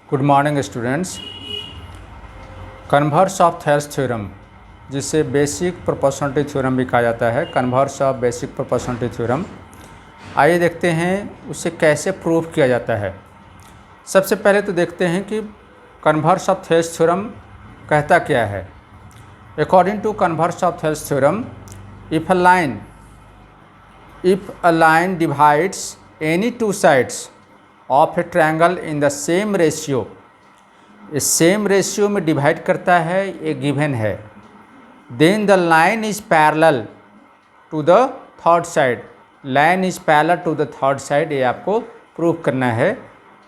Good morning students. Converse of Thales theorem, जिसे basic proportionality theorem भी कहा जाता है, converse of basic proportionality theorem. आइए देखते हैं उसे कैसे प्रूव किया जाता है। सबसे पहले तो देखते हैं कि कन्वर्स ऑफ थेल्स थ्योरम कहता क्या है। According to converse of Thales theorem, if a line divides any two sides of a triangle in the same ratio, ये सेम रेशियो में डिवाइड करता है, ये गिवन है। Then the line is parallel to the third side, line is parallel to the third side, ये आपको prove करना है।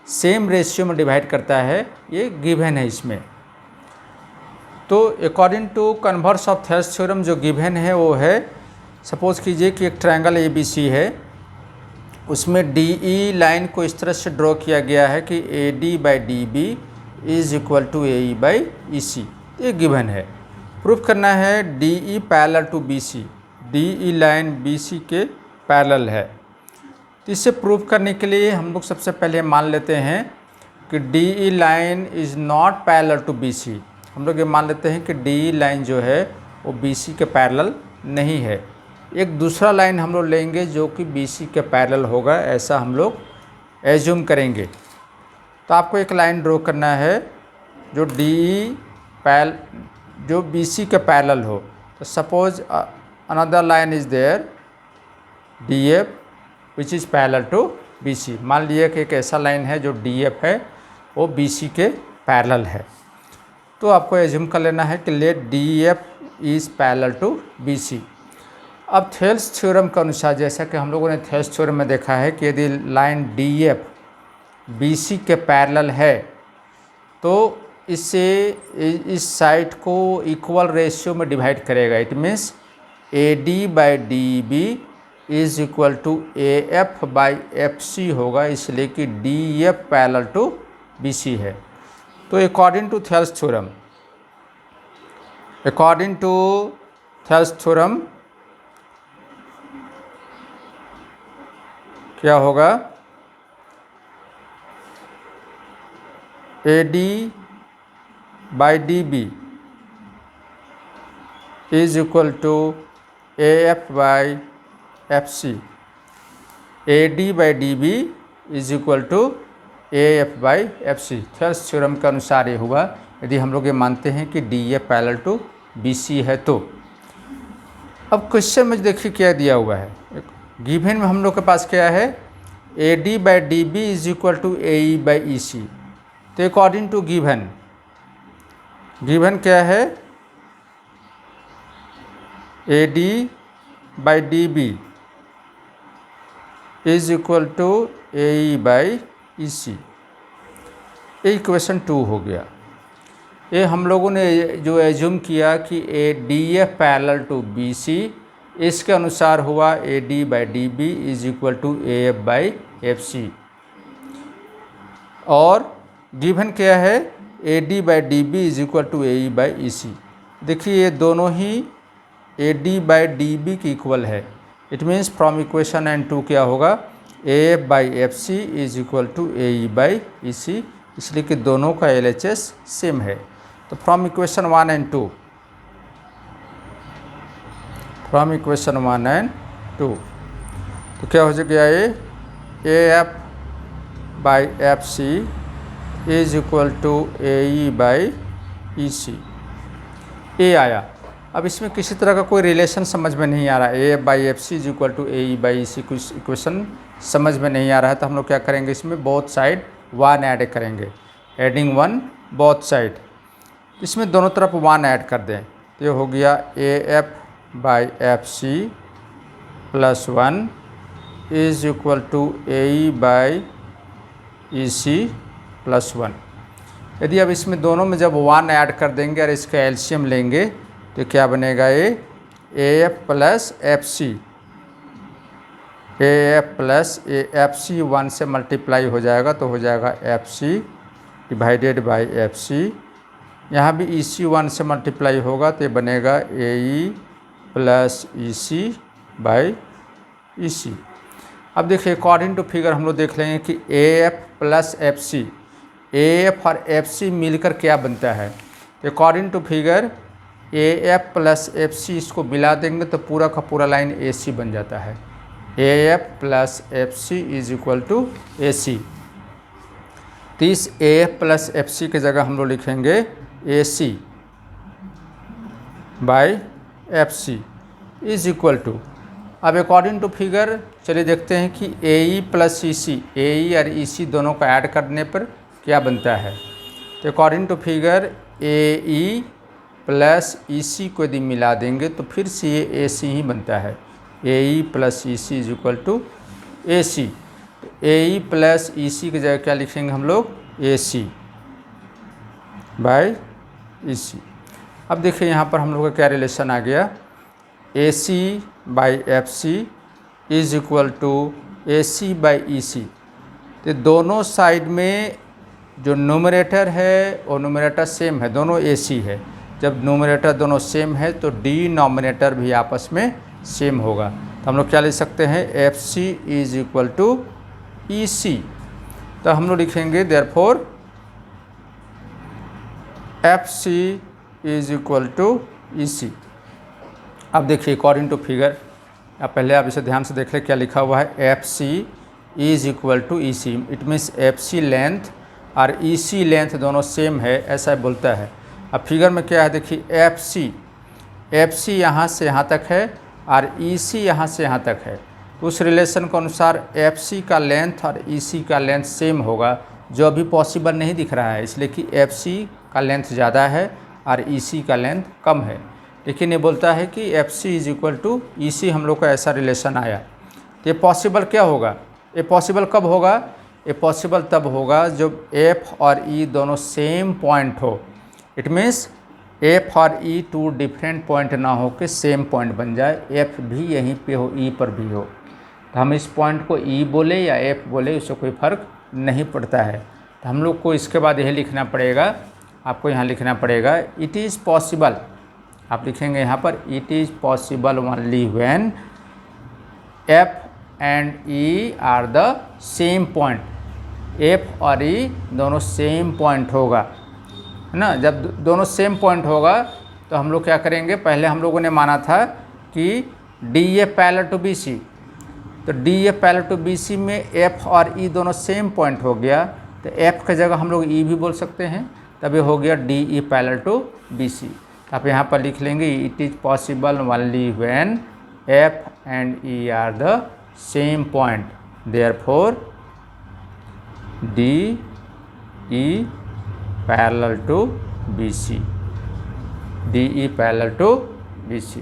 सेम रेशियो में डिवाइड करता है, ये गिवन है इसमें। तो according to converse of Thales theorem जो गिवन है वो है, सपोज कीजिए कि एक ट्रायंगल ABC है, उसमें DE लाइन को इस तरह से ड्रॉ किया गया है कि AD/DB is equal to AE by EC, ये गिवन है। प्रूफ करना है DE parallel to BC, DE line BC के पैरेलल है। तो इसे प्रूफ करने के लिए हम लोग सबसे पहले मान लेते हैं कि DE line is not parallel to BC। हम लोग ये मान लेते हैं कि DE लाइन जो है वो BC के पैरेलल नहीं है। एक दूसरा लाइन हम लोग लेंगे जो कि BC के पैरेलल होगा, ऐसा हम लोग एज्यूम करेंगे। तो आपको एक लाइन ड्रॉ करना है जो जो BC के पैरेलल हो। तो suppose another line is there DF which is parallel to BC। मान लिया कि एक ऐसा लाइन है जो DF है, वो BC के पैरेलल है। तो आपको एज्यूम कर लेना है कि let DF is parallel to BC। अब थेल्स थ्योरम के अनुसार, जैसा कि हम लोगों ने थेल्स थ्योरम में देखा है कि यदि लाइन DF BC के पैरेलल है तो इससे इस साइड को इक्वल रेशियो में डिवाइड करेगा। It means AD/DB is equal to AF/FC होगा, इसलिए कि DF पैरेलल टू BC है। तो अकॉर्डिंग टू थेल्स थ्योरम क्या होगा, AD/DB is equal to AF/FC। AD/DB is equal to AF/FC। Thales theorem के अनुसार ये हुआ यदि हम लोग ये मानते हैं कि DF पैरेलल टू BC है। तो अब क्वेश्चन में देखिए क्या दिया हुआ है। गिवन में हम लोग के पास क्या है, AD/DB is equal to AE/EC। तो अकॉर्डिंग टू गिवन क्या है, AD/DB is equal to AE/EC। ये इक्वेशन 2 हो गया। ये हम लोगों ने जो एज्यूम किया कि DF पैरेलल टू BC, इसके अनुसार हुआ AD/DB is equal to AF/FC। और गिवन क्या है, AD/DB is equal to AE/EC। देखिए ये दोनों ही AD/DB की इक्वल है। It means from equation and 2 क्या होगा, AF/FC is equal to AE/EC, इसलिए कि दोनों का LHS सेम है। तो फ्रॉम इक्वेशन 1 एंड 2 तो क्या हो गया, ये AF/FC is equal to AE/EC, ये आया। अब इसमें किसी तरह का कोई रिलेशन समझ में नहीं आ रहा है। AF/FC is equal to AE/EC कुछ इक्वेशन समझ में नहीं आ रहा है। तो हम लोग क्या करेंगे, इसमें बोथ साइड 1 ऐड करेंगे, एडिंग 1 बोथ साइड। इसमें दोनों तरफ 1 ऐड कर दें तो ये हो गया AF/FC plus 1 is equal to AE/EC plus 1। यदि अब इसमें दोनों में जब 1 ऐड कर देंगे और इसका एलसीएम लेंगे तो क्या बनेगा, ये AF plus FC, AF plus FC 1 से मल्टीप्लाई हो जाएगा तो हो जाएगा FC डिवाइडेड बाई FC। यहाँ भी EC 1 से मल्टीप्लाई होगा तो ये बनेगा AE plus EC by EC। अब देखिए अकॉर्डिंग टू फिगर हम लोग देख लेंगे कि AF प्लस FC AF और FC मिलकर क्या बनता है? According to figure AF plus FC इसको मिला देंगे तो पूरा का पूरा लाइन AC बन जाता है। AF plus FC is equal to AC। तो इस AF प्लस FC की जगह हम लोग लिखेंगे AC by FC is equal to, अब अकॉर्डिंग टू फिगर चलिए देखते हैं कि AE प्लस EC, AE और EC दोनों को ऐड करने पर क्या बनता है। तो according to figure AE plus EC को यदि मिला देंगे तो फिर से ये AC ही बनता है। AE plus EC is equal to AC। तो AE प्लस EC की जगह क्या लिखेंगे हम लोग? AC by EC। अब देखिए यहाँ पर हम लोग का क्या रिलेशन आ गया, AC by FC is equal to AC by EC। तो दोनों साइड में जो न्यूमरेटर है वो न्यूमरेटर सेम है, दोनों AC है। जब न्यूमरेटर दोनों सेम है तो डिनोमिनेटर भी आपस में सेम होगा। तो हम लोग क्या लिख सकते हैं? FC is equal to EC। तो हम लोग लिखेंगे therefore FC is equal to EC। अब देखिए अकॉर्डिंग टू फिगर, अब पहले आप इसे ध्यान से देख लें क्या लिखा हुआ है, FC is equal to EC। It means FC length और EC लेंथ दोनों सेम है, ऐसा बोलता है। अब फिगर में क्या है देखिए, FC यहाँ से यहाँ तक है और EC यहाँ से यहाँ तक है। उस रिलेशन के अनुसार FC का लेंथ और EC का लेंथ सेम होगा, जो अभी पॉसिबल नहीं दिख रहा है, इसलिए कि FC का लेंथ ज़्यादा है और EC का लेंथ कम है। लेकिन ये बोलता है कि FC is equal to EC, हम लोग का ऐसा रिलेशन आया। तो ये पॉसिबल क्या होगा? ये पॉसिबल कब होगा? ये पॉसिबल तब होगा जब F और E दोनों सेम पॉइंट हो। इट मीन्स F और E टू डिफरेंट पॉइंट ना हो के सेम पॉइंट बन जाए, F भी यहीं पे हो, E पर भी हो। तो हम इस पॉइंट को E बोले या F बोले, उससे कोई फ़र्क नहीं पड़ता है। तो हम लोग को इसके बाद यही लिखना पड़ेगा, आपको यहाँ लिखना पड़ेगा इट इज़ पॉसिबल। आप लिखेंगे यहाँ पर it is possible only when F and E are the same point. F और E दोनों सेम पॉइंट होगा, है ना। जब दोनों सेम पॉइंट होगा तो हम लोग क्या करेंगे, पहले हम लोगों ने माना था कि DA पैरेलल टू BC। तो DA पैरेलल टू BC में F और E दोनों सेम पॉइंट हो गया, तो F की जगह हम लोग E भी बोल सकते हैं, तब ये हो गया DE पैरेलल टू BC। तो आप यहाँ पर लिख लेंगे it is possible only when F and E are the same point, therefore DE parallel to BC, DE parallel to BC।